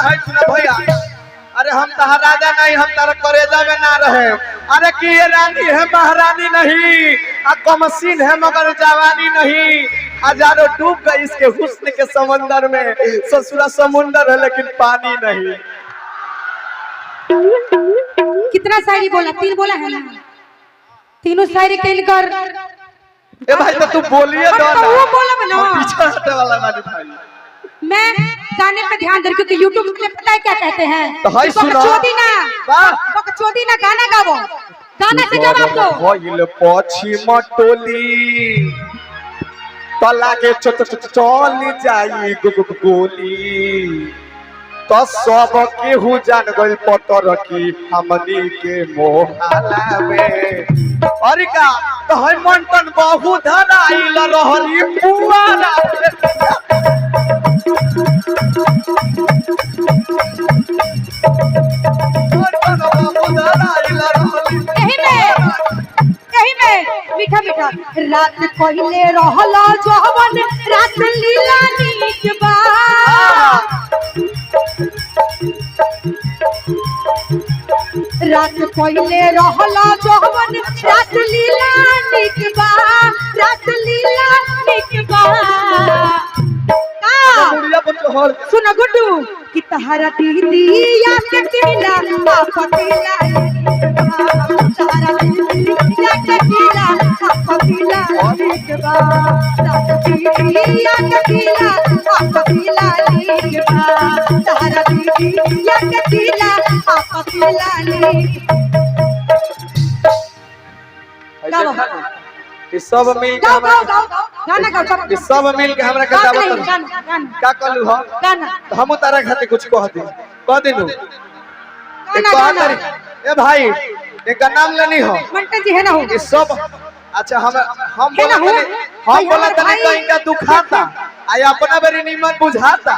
है सुना भैया, अरे हम तारा राजा नहीं, हम तारा करेजा में ना रहे। अरे कि ये रानी है महारानी नहीं, कमसीन है मगर जवानी नहीं। हजारों डूब गए इसके हुस्न के समंदर में, ससुरा समुंदर है लेकिन पानी नहीं। कितना शायरी बोला? 3 बोला है ना? तीनों शायरी कहकर ए भाई तो तू बोलिए दो ना, वो बोला बना पीछे हटने वाला ना भाई। मैं गाने पे ध्यान दे, क्योंकि YouTube पे पता है क्या कहते हैं, तो हाय सुनो बकचोदी ना गाना गाओ, गाना से जवाब दो। होइल पछिम टोली तला के चल जाई गोली, तो सब केहू जान गइल पतर की हमनी के मोहल्ला में। अरे का तो है मन तन बहु धराइल रहली पुआरा, यही में मीठा मीठा रात पहले रहला जवन रात लीला नीक बा, रात पहले रहला जवन रात लीला नीक बा, रात लीला नीक बा। सुन गुड्डू कि तहरा दीदिया के दिला पतिला, तहरा दीदिया के दिला पतिला नीक बा, दीदिया के दिला पतिला नीक बा, तहरा दीदिया के दिला पतिला नीक। इस सब मिल के गाना गाओ, इस सब मिल के हमरा के दावत का कहलू हो गाना हम तारा खातिर कुछ कह देनु एक कह ए भाई एक नाम लेनी हो मंटन जी है ना हो इस सब। अच्छा हम बोला तने कहीं का दुखाता आया अपना बेरी निमन बुझाता।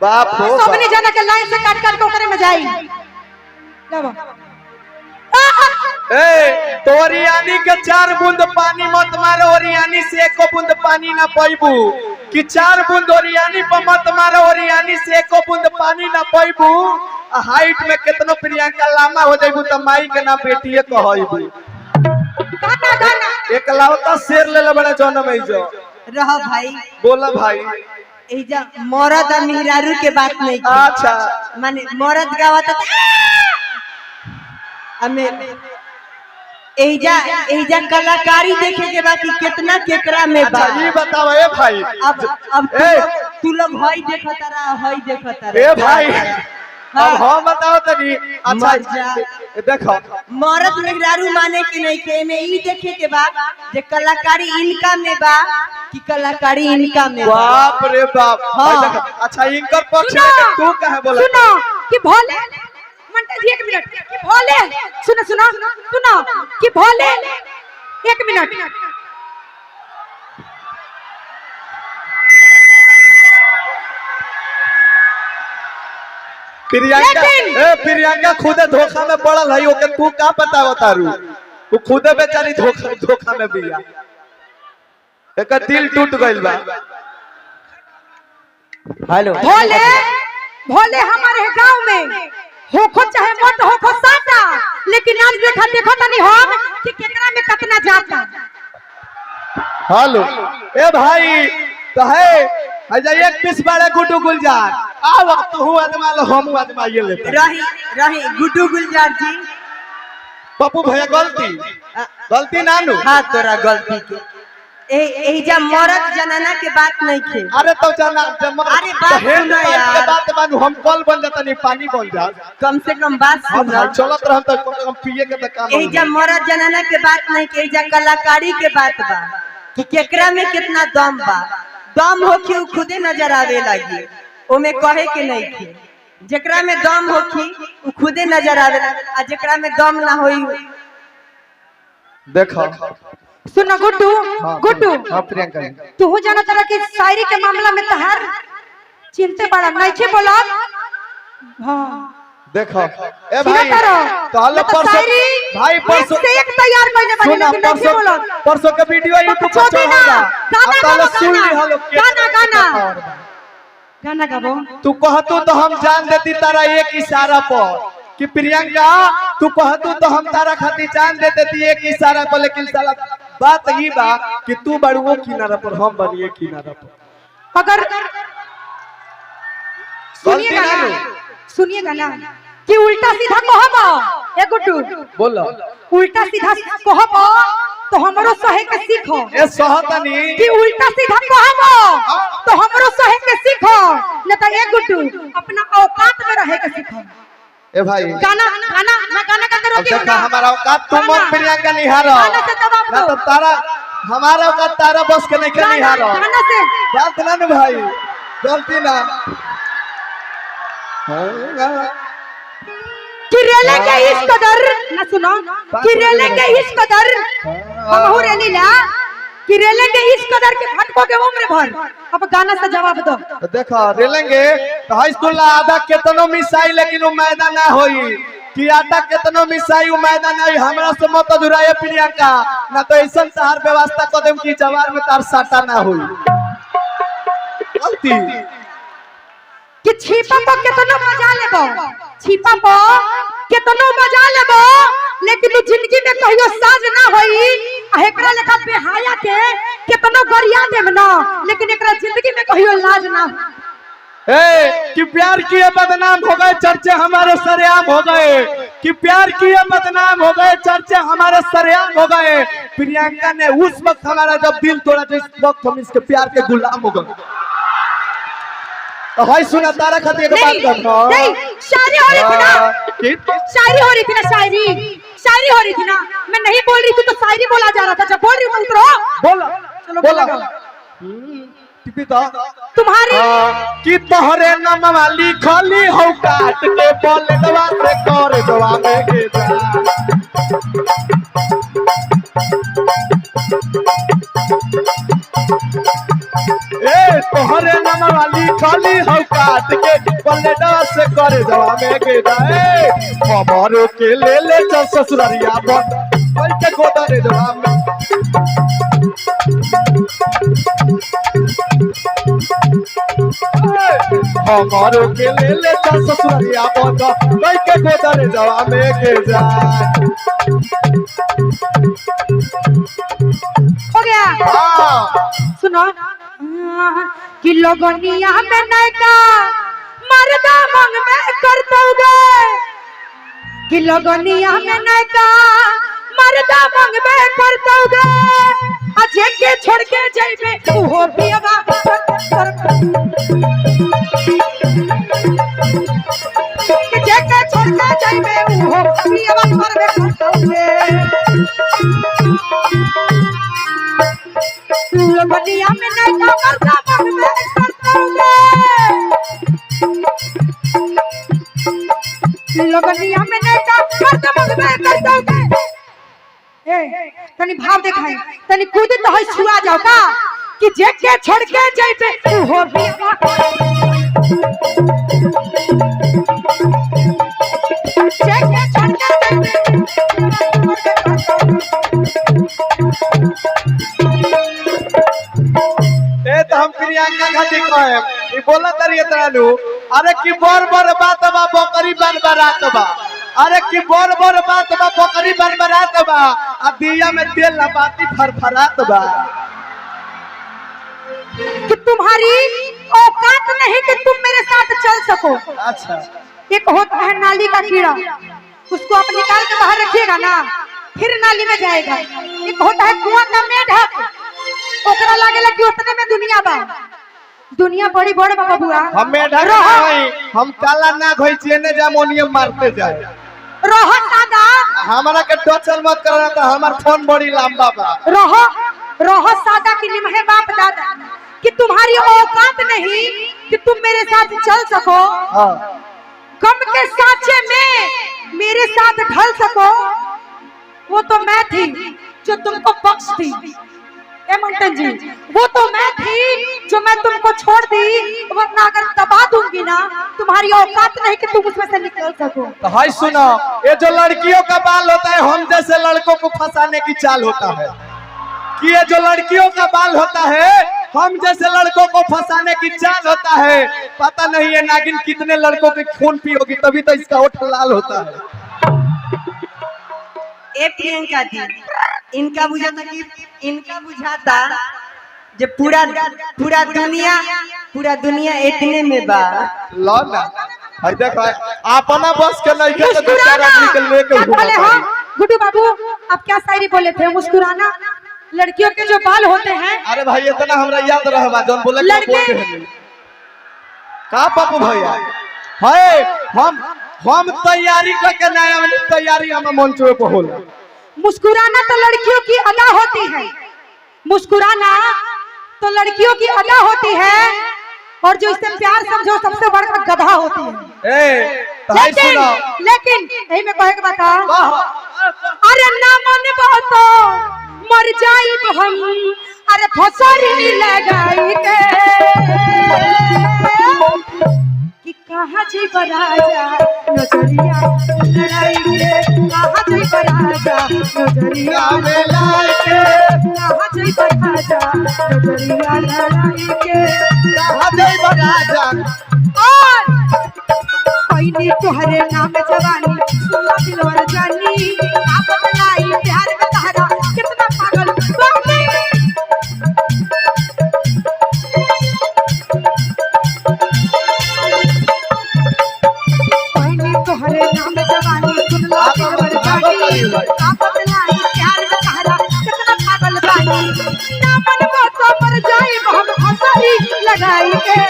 बाप हो सब नहीं जाना के लाइन से काट काट के ओकरे में जाई। ए तो ओरियानी के 4 बूंद पानी मत मारो, ओरियानी से 1 बूंद पानी ना पैबू कि 4 बूंद ओरियानी पर मत मारो, ओरियानी से 1 बूंद पानी ना पैबू। हाइट में कितनो प्रियंका लामा हो जाइबू त माई के ना बेटीए कहइबू। गाना गाना एक लावता शेर ले ले बड़ा जन्म है जो रह भाई, बोला भाई एजा मरद आ मेहरारू के बात नहीं की। अच्छा माने मरद गावत हमें एजा कलाकारी देखे के बाकी कितना केकरा में बा। अच्छा ये बताओ ए भाई, अब तू लोग हई देखत रहा, हई देखत रहा ए भाई अब हम बताओ तनी। अच्छा देखो मरद मेहरारू माने कि नहीं के में ई देखे के बा जे कलाकारी इनका में बा कि कलाकारी इनका में बा। बाप रे बाप। अच्छा इनकर पक्ष में तू कहे बोला? सुनो कि भोले मंटा जी 1 मिनट कि भोले सुनो सुनो सुनो कि भोले 1 मिनट प्रियंका खुदे धोखा में पड़ल है, ओके तू का बताव तारू? तू खुदे बेचारी धोखा में बिया, एक दिल टूट गइल बा। हेलो भोले भोले हमारे गांव में होखो चाहे मत होखो साटा, लेकिन आज देखा तनी हम कि केकरा में कितना जाता। हेलो ए भाई तो है अजा 1 पीस बड़ा गुड्डू गुलजार आओ तू आदमा लो हम आदमा ये लेते रही गुड्डू गुलजार जी। पप्पू भैया गलती नानू। हां तोरा गलती के एजा मरद जनाना के बात नहीं खे। अरे तो जना अरे बात सुनो यार, बात मानू हम कल बन जाता नहीं पानी बन जा, कम से कम बात सुनो। चलत रहम तो कम से कम पिए के त काम। एजा मरद जनाना के बात नहीं के, एजा कलाकारी के बात बा कि केकरा में कितना दम बा। दम होखी उ खुदे नजर आवे लगी, ओमे कहे के नहीं खे। जेकरा में दम होखी उ खुदे नजर आवे, आ जेकरा में दम ना होई देखो। सुनो गुड्डू गुड्डू हां प्रियंका तू हो जाना तरह के शायरी के मामला में तहार चिंते बड़ा नहीं छे बोला। हां देखो ए भाई तो हल्ला परसों भाई परसों से एक तैयार करने वाले लेकिन नहीं बोलो। परसों के वीडियो YouTube पर चढ़ाऊंगा, गाना सुन ली हलो गाना गाना गाना गाबो। तू कहतू तो हम जान देती तारा एक इशारा पर कि प्रियंका तू कहतू तो हम तारा खातिर जान दे देती एक इशारा पर, लेकिन साला बात ये बा कि तू बड़ुओ किनारा पर हम बनिए किनारा पर। अगर सुनिएगा ना, सुनिएगा ना कि उल्टा सीधा कहबो ए गुड्डू बोलो, उल्टा सीधा कहबो तो हमरो सहे के सीखो। ए सहतनी कि उल्टा सीधा कहबो तो हमरो सहे के सीखो, न तो ए गुड्डू अपना औकात में रहे के सीखो। ए भाई गाना गाना मैं गाना गाते रहती हूं ना, हमारा औकात तू मत प्रियंका निहारो गाना से जवाब ना दो। तो तारा हमारा औकात तारा बस के नहीं के निहारो। गाना से बात ना न भाई, गलती ना कि रेले के इस कदर ना सुनो कि रेले के इस कदर हम हो रेली ला कि रेले के इस कदर के भटको के उम्र भर। अब गाना से जवाब दो। देखो रेलेंगे तो हाई स्कूल ला आधा केतनो मिसाई लेकिन वो मैदान ना होई कि आटा केतनो मिसाई वो मैदान नहीं। हमरा से मत अधुराए प्रियंका, ना तो ऐसा तार व्यवस्था कदम की जवार में तार साटा ना होई। गलती कि छिपा को केतनो मजा लेबो, छिपा को केतनो मजा लेबो, लेकिन तू जिंदगी में कहियो साज ना होई। एकरा लेखा बेहाया के केतनो गरिया देम ना, लेकिन एकरा जिंदगी में कहियो लाज ना। ए कि प्यार किए बदनाम हो गए, चर्चे हमारे सरेआम हो गए। कि प्यार किए बदनाम हो गए, चर्चे हमारे सरेआम हो गए। प्रियंका ने उस वक्त हमारा जब दिल तोड़ा, जिस वक्त हम इसके प्यार के गुलाम हो गए। तो भाई सुना तारा खातिर एक बात करना। नहीं शायरी हो रही थी ना, शायरी हो रही थी ना, शायरी हो रही थी ना। मैं नहीं बोल रही थी तो शायरी बोला जा रहा था। जब बोल रही हूँ तो बोला चलो बोला पिता तुम्हारी कि तोहरे नाम वाली खाली हो काट के बोले दवा से कर दवा में के ए तोहरे नाम वाली खाली हो काट के बोले दवा से कर दवा में के जाए। खबर के ले चल ससुररिया बन कोई के गोदा रे दवा में। हमारो के ले चल ससुररिया बन कोई के गोदा रे दवा में के जाए। हो गया। सुनो कि लोगनिया में नैका मर्दा मंग में करतोगे, कि लोगनिया में नैका मर्दा मंग में करतोगे। अजे के छोड़ के जाइबे तू हो पियवा कि जे के छोड़ के जाइबे तू हो पियवा करबे करतोगे। लोगनिया में नैका मर्दा मंग में करतोगे, लोगनिया में नैका मर्दा मंग में करतोगे। ए तनी भाव दिखाई, तनी कूद तो है छुआ जाओ का कि जे के छोड़ के जाइबे तू हो पियवा जे के छोड़ के जाइबे। ए तो हम प्रियंका खातिर कहे ई बोला तरिए तरालू। अरे की बर बात बा बकरी बन बरात बा। अरे की बर बात बा बकरी बन बरात बा। आ दिया में तेल ना बाती फरफरात बा। कि तुम्हारी औकात नहीं कि तुम मेरे साथ चल सको। अच्छा एक होता है नाली का कीड़ा, उसको आप निकाल के बाहर रखिएगा ना फिर नाली में जाएगा। एक होता है कुआं का मेढक, ओकरा लागेला कि उतने में दुनिया बा। दुनिया बड़ी बड़ बा बबुआ। हम मेढक नहीं, हम काला ना घोई चेने जामोनियम मारते जाए। रहो सादा, हमारा के टचल मत करना तो हमार फोन बड़ी लंबा बा। रहो सादा की निमहे बाप दादा कि तुम्हारी औकात नहीं कि तुम मेरे साथ चल सको। हां गम के सांचे में मेरे साथ ढल सको। वो तो मैं थी जो तुमको बख्श दी। ए मंटन जी, वो तो मैं थी जो मैं तुमको छोड़ दी, वरना अगर दबा दूंगी ना तुम्हारी औकात नहीं कि तुम उसमें से निकल सको। तो हाय सुनो, ये जो लड़कियों का बाल होता है हम जैसे लड़कों को फंसाने की चाल होता है। कि ये जो लड़कियों का बाल होता है हम जैसे लड़कों को फंसाने की चाल होता है। पता नहीं है नागिन कितने लड़कों के खून पी होगी, तभी तो इसका होठ लाल होता है। ए प्रियंका दी, इनका बुझाता जे पूरा दुनिया इतने में बा। लो ना भाई देखो अपना बस के नहीं के तो दूसरा आदमी के लेके बोले हाँ गुड्डू बाबू आप क्या शायरी बोले थे? मुस्कुराना लड़कियों के जो बाल होते हैं। अरे भाई इतना हमरा याद रहबा जोन बोले लड़के का पप्पू भैया है। हम तैयारी करके नया तैयारी हम मंच पे होला। मुस्कुराना तो लड़कियों की अदा होती है, मुस्कुराना तो लड़कियों की अदा होती है, और जो इससे प्यार समझो सबसे बड़ा गधा होती है। लेकिन यही में कहे के बता, अरे ना मन बहुत मर जाई हम, अरे फसरी लगाई के कि कहाँ जी राजा नजरिया लड़ाई के, कहाँ जी राजा नजरिया लड़ाई के, कहाँ जी राजा नजरिया लड़ाई के, कहाँ जी राजा। और कोई नहीं तुहरे नाम जवानी सुना दिलवर जानी, आप बनाई प्यार में तारा कितना पागल बानी। कोई नहीं तुहरे नाम जवानी सुना दिलवर जानी, आप बनाई प्यार में तारा कितना पागल बानी। ना मन को तो मर जाए हम फंसाई लगाई के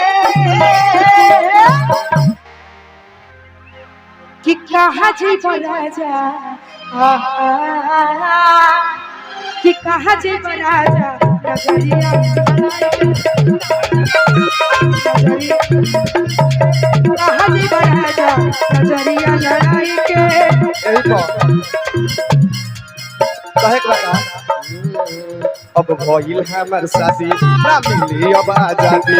कि कहाँ जी राजा, कि कहाँ जी राजा नजरिया कहाँ जी राजा नजरिया लड़ाई के। यही तो कहे के बता अब भइल हमर शादी ना मिली अब आजादी,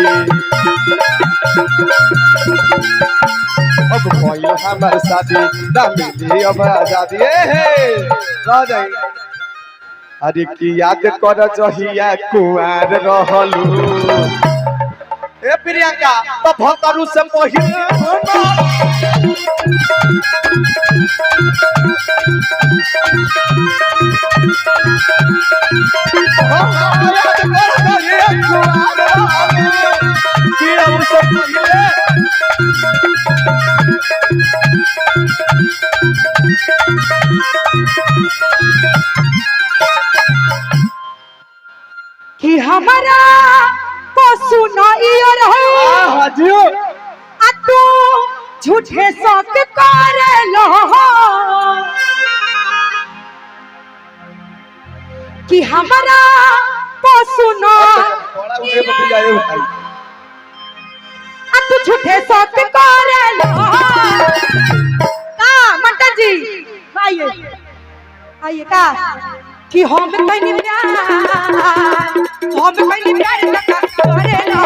अब भइल हमर शादी ना मिली अब आजादी। रह जाई अरे की याद कर जहिया कुआर रहलू। ए प्रियंका तो भतरू से पहिले कि हमारा को सुनाइयो रहो आ तू झूठे शौक करे लो, कि हमारा को सुनो आ तू झूठे शौक करे लो। का मंटन जी आइए का कि हम कहीं प्यार करे लो।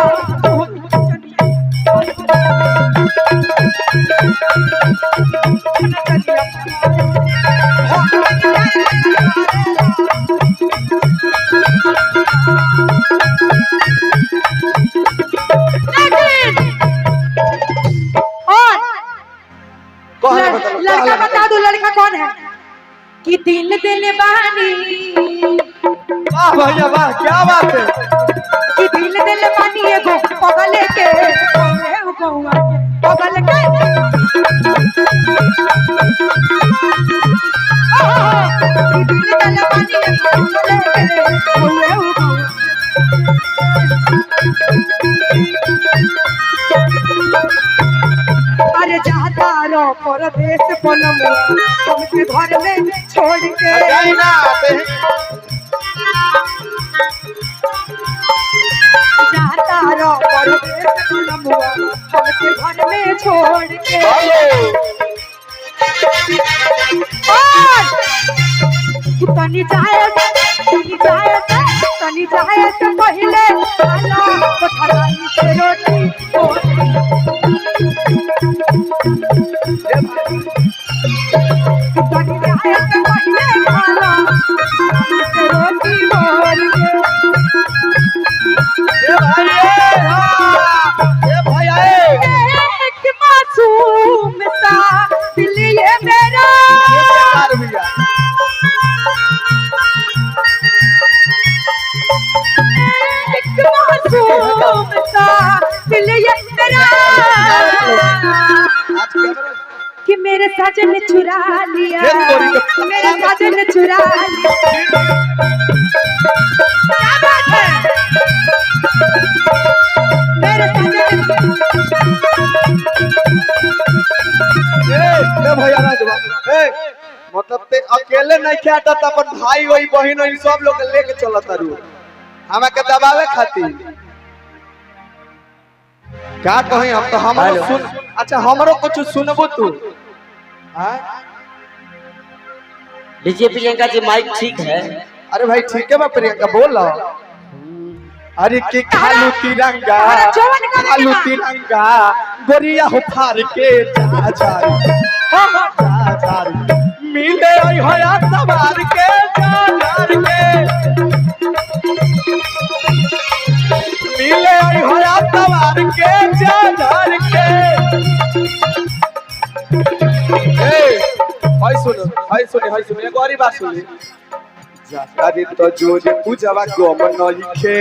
लड़का बता दो लड़का कौन है? कि दिल दिल बानी। वाह भैया वाह क्या बात है। कि दिल दिल बानी एगो पगल के पगल के कि दिल दिल बानी एगो अरे जाता रो परदेश पलमो हमके घर में छोड़ के जाता रो परदेश पलमो हमके घर में छोड़ के। और तनी जाए से पहले खाना कोठराई से रोटी तनी जाए से पहले खाना से रोटी बोल के। कि मेरे साजन ने चुरा लिया, मेरे साजन ने चुरा लिया। क्या बात है? मेरे साजन ए भैया राजवा ए मतलब ते अकेले नहीं खेटा त अपन भाई वही बहिन वही सब लोग लेके चलत तारू हमें के दबावे खातिर का कहीं हम तो हमरो सुन अच्छा हमरो कुछ सुनबो तू हां डीजे प्रियंका जी माइक ठीक है? अरे भाई ठीक है बा प्रियंका बोल अरे के खालू तिरंगा खालू तिरंगा गोरिया हो फार के जा जा मिले आई होया सवार के जा के मिले आई होया सवार के जा के ए हाय सुन एक और बात सुन जाता रे तो जो जे पूजवा गम नहीं खे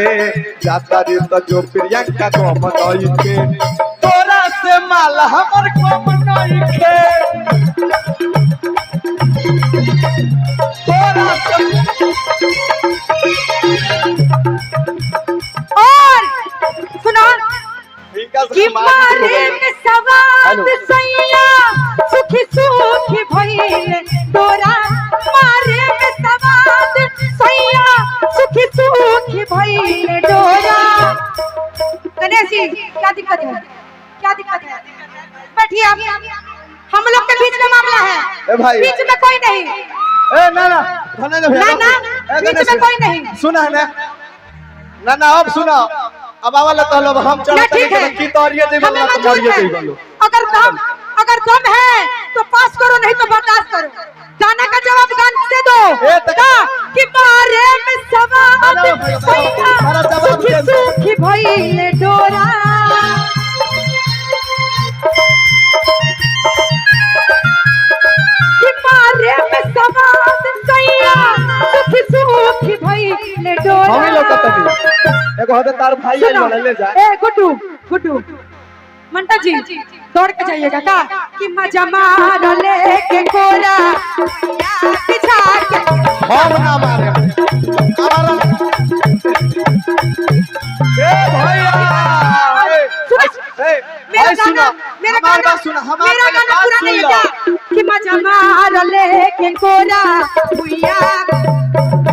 जाता रे तो जो प्रियंका गम नहीं खे तोरा से माल हमर गम नहीं खे तोरा से और सुनो कि मारे हेलो में सवाद सैया सुखी सुखी भइले तोरा मारे में सवाद सैया सुखी सुखी भइले डोरा। गणेश जी क्या दिक्कत है? क्या दिक्कत है? बैठिए आप, हम लोग के बीच में मामला ए है, भाई बीच में कोई नहीं। ए ना धने दे ना ना बीच में कोई नहीं। सुना है ना अब सुना अब आवाला तो लो हम चलते ठीक है की तोरिए दे वाला तो मरिए दे वाला अगर दम है तो पास करो नहीं तो बर्दाश्त करो। गाना का जवाब गान से दो कि मारे में सवाद सैया सुखी सुखी भइले डोरा। कि मारे में सवाद सैया सुखी सुखी भइले डोरा। हम लोग कतनी एगो होते तार भाई आइल वाला ले जा ए गुड्डू मंटा जी दौड़ के जाइएगा का कि मजा मार लेके कोरा बिछा के हम ना मारे हमारा ए भैया मेरा हमारी बात सुना मेरा गाना पूरा नहीं है क्या कि मजा मार लेके कोरा भैया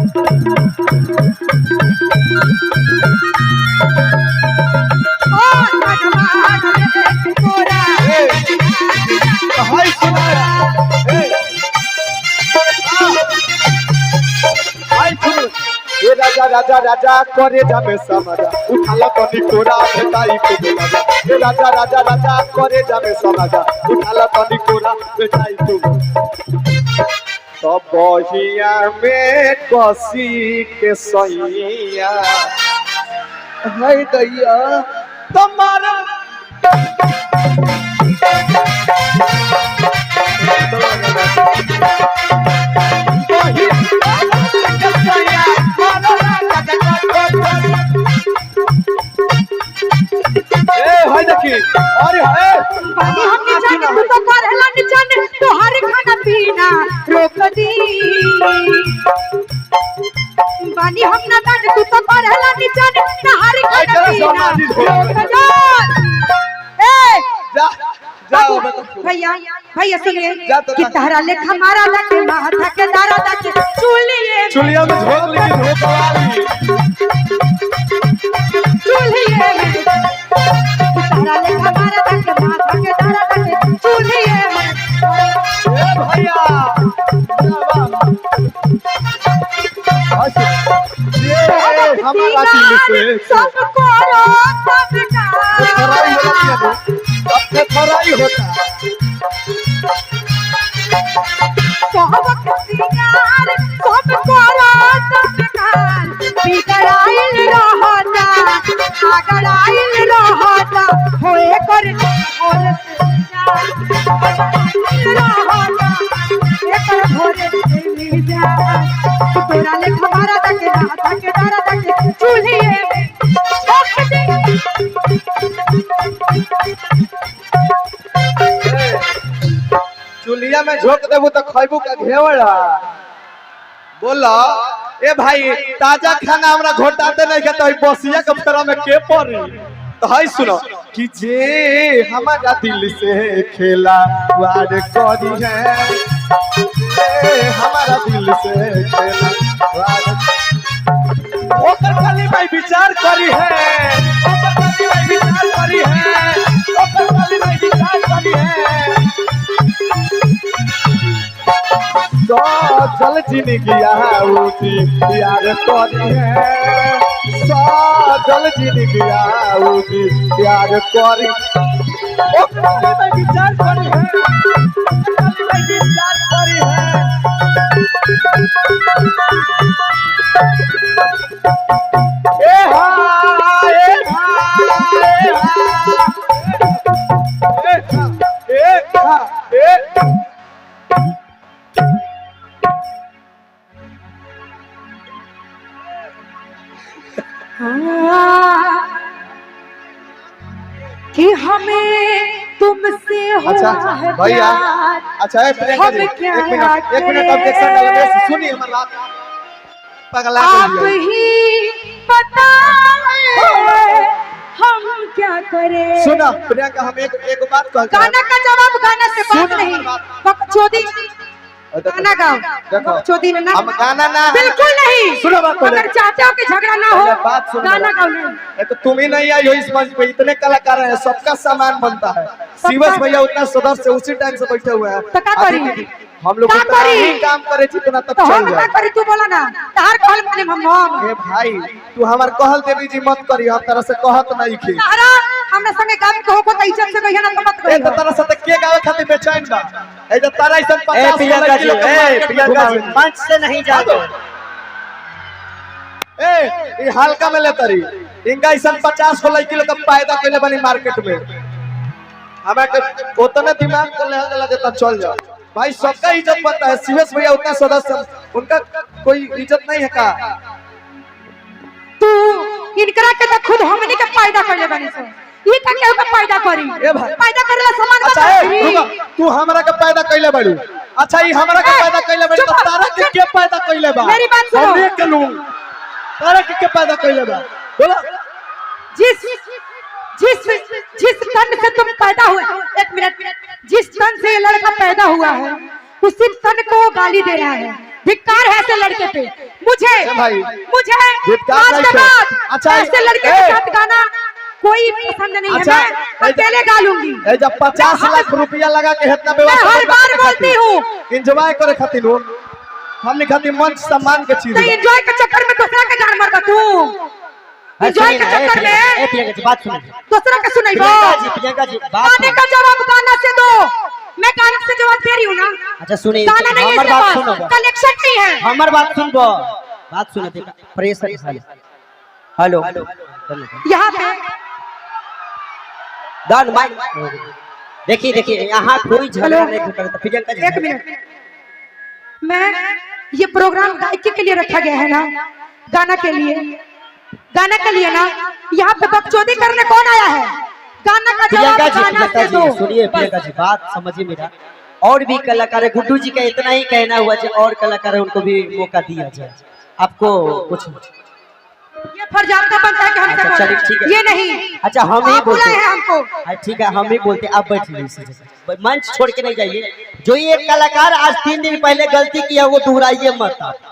हाय सुना ए राजा राजा राजा करे जाबे समाजा उठाला तनी कोरा भेटाई को बेलाजा ए राजा राजा राजा करे जाबे समाजा उठाला तनी कोरा भेटाई को तो बहिया में कसी के सैया हाय दैया तुम्हारा अरे हम निचाने तू तो करेला निचाने तोहारे खाना पीना रोक दी बानी हम ना दान तू तो करेला निचाने तोहारे खाना पीना रोक दो। ए जाओ भैया सुनिए कि तारा लेखा मारा लगे माथा के दारा दके चुलिया में झोंक ली झोंकवाली चूल्हे में तारा लेखा मारा दके माथा के दारा दके चूल्हे में ए भैया ये हमारा दिल से सबको रोक बेटा फराई होता सबक सिंगार सबको रोक बेकार बिगड़ाइल रहता आगड़ाइल रहता होए कर और एकर भोरे से मिल जा तोरा ले हमारा तक रात के दारा तक चूल्हे में ठोक दे चुलिया में झोंक देबू तो खैबू का घेवड़ा। बोला ए भाई ताजा खाना हमरा घोटाते नहीं के तो बसिया के फेरा में के पड़ी। तो हाय सुनो कि जे हमारा दिल से खेला वार करी है, जे हमारा दिल से खेला वार ओकर खाली भाई विचार करी है, ओकर खाली भाई विचार करी है, ओकर खाली भाई विचार करी है। जल जिंदगिया उठी प्यार करी है, जल जिंदगिया उठी प्यार करी। ओकर खाली भाई विचार करी है, ओकर खाली भाई विचार करी है। ए हा ए हा ए हा ए कि हमें तुमसे हो अच्छा भैया, अच्छा प्रियंका जी एक मिनट ऑब्जेक्शन डालने सुनिए हमारी बात। पगला आप ही बताएं हम क्या करें। सुना प्रियंका, हम एक बात कहते हैं। गाना का जवाब गाना से बात सुनो नहीं, हमारी बात। बकचोदी गाना गाओ। देखो बकचोदी ना हम गाना ना बिल्कुल नहीं। सुनो बात पहले। अगर चाहते हो कि झगड़ा ना हो बात सुनो। गाना गाओ नहीं। ये तो तुम ही नहीं आई हो इस मंच पे, इतने कलाकार हैं, सबका सामान बनता है। शिवस भैया उतना सदस्य उसी टाइम से बैठे हुए हैं। तो क्या करी? हम लोग क्या उतना करी? ही काम करे जितना तक तो चल हम क्या जाए। करी तू बोला ना, तार कहल माने हम ए भाई तू हमार कहल देवी जी मत करी, हम तरह से कहत नहीं की। तारा हमरा संगे गावे के हो को इज्जत से कहिया ना तो मत ए कहिया। तो तरह से के गावे खातिर बेचैन बा। ए तो तारा ऐसा 50 प्रियंका जी, प्रियंका जी मंच से नहीं जाते। ए ये हल्का में ले तरी इनका ऐसा 50 को लड़की लोग का पैदा कइले बनी मार्केट में। हमें के उतने दिमाग को लगे तब चल जाओ भाई, सबका इज्जत बनता है। शिवेश भैया उतना सदस्य, उनका कोई इज्जत नहीं है का? तू इनकरा के तो खुद हमनी के पैदा करले बानी सो। ई का केहू के पैदा करी। ए भाई पैदा करेला सामान अच्छा बता ए रुको, तू हमरा के पैदा कइले बाड़ू। अच्छा ई हमरा के पैदा कइले बाड़ी तो तारा के पैदा कइले बा? मेरी बात सुनो। हम एक के लूं तारा के पैदा कइले बा? बोला जिस तन से तुम पैदा हुए, एक मिनट, जिस तन से ये लड़का पैदा हुआ है उसी तन को वो गाली दे रहा है। धिक्कार है ऐसे लड़के पे। मुझे धिक्कार आज नहीं के है। बाद अच्छा, ऐसे लड़के के साथ गाना कोई पसंद नहीं अच्छा, है। मैं अकेले गा लूंगी। ए जब 50 लाख रुपया लगा के इतना मैं व्यवस्था हर बार बोलती हूँ एंजॉय करे खातिर हो, हमने खातिर मंच सम्मान के चीज तो है। एंजॉय के चक्कर में दूसरा के जान मारता तू। एंजॉय के चक्कर में प्रियंका जी बात सुनिए। दूसरा के सुनाइबो। प्रियंका जी बात गाने का जवाब गाना से दो। मैं गाना से जवाब दे रही हूँ ना। अच्छा सुनिए, गाना नहीं है हमार बात इसके सुनो। पास, कलेक्शन नहीं है। हमार बात सुनबो, बात सुनो देखा प्रेशर हेलो यहाँ पे डन माइक देखिए यहाँ कोई झगड़ा नहीं करता। प्रियंका जी एक मिनट, मैं ये प्रोग्राम गायकी के लिए रखा गया है ना, गाना के लिए ना। यहाँ पे बकचोदी करने कौन आया है? गाना का जवाब गाना से दो। सुनिए प्रियंका जी बात समझिए मेरा। और भी कलाकार है, गुड्डू जी का इतना ही कहना हुआ है और कलाकार है उनको भी मौका दिया जाए। आपको कुछ ये फर्ज आपका बनता है कि हमसे अच्छा, चलिए, ठीक बोले। है। ये नहीं, अच्छा हम ही आप बोलते बुलाए हैं हमको। हैं। ठीक है हम ही बोलते हैं, आप बैठिए इसी जगह। मंच छोड़ के नहीं जाइए। जो ये कलाकार आज 3 दिन पहले गलती किया वो दोहराइए मत आप।